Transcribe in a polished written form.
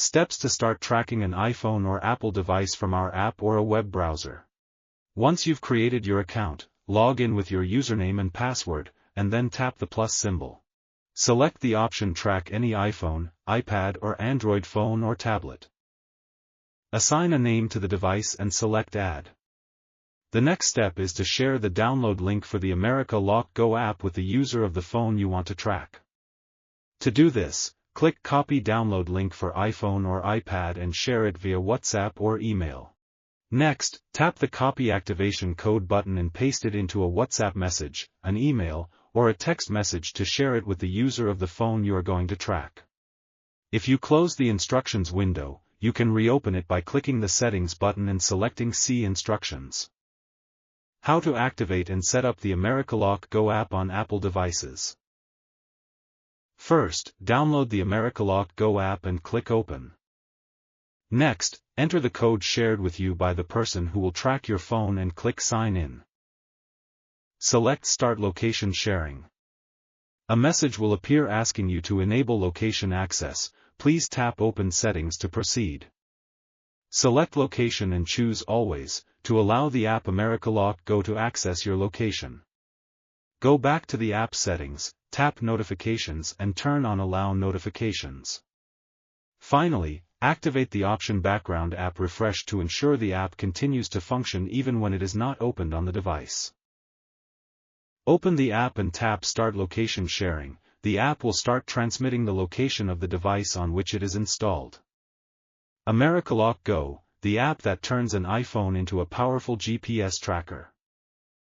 Steps to start tracking an iPhone or Apple device from our app or a web browser. Once you've created your account, log in with your username and password, and then tap the plus symbol. Select the option Track any iPhone, iPad or Android phone or tablet. Assign a name to the device and select Add. The next step is to share the download link for the Americaloc Go app with the user of the phone you want to track. To do this, click Copy Download Link for iPhone or iPad and share it via WhatsApp or email. Next, tap the Copy Activation Code button and paste it into a WhatsApp message, an email, or a text message to share it with the user of the phone you are going to track. If you close the instructions window, you can reopen it by clicking the Settings button and selecting See Instructions. How to activate and set up the Americaloc Go app on Apple devices. First, download the Americaloc Go app and click Open. Next, enter the code shared with you by the person who will track your phone and click Sign In. Select Start Location Sharing. A message will appear asking you to enable location access. Please tap Open Settings to proceed. Select Location and choose Always, to allow the app Americaloc Go to access your location. Go back to the app settings, tap Notifications and turn on Allow Notifications. Finally, activate the option Background App Refresh to ensure the app continues to function even when it is not opened on the device. Open the app and tap Start Location Sharing. The app will start transmitting the location of the device on which it is installed. Americaloc Go, the app that turns an iPhone into a powerful GPS tracker.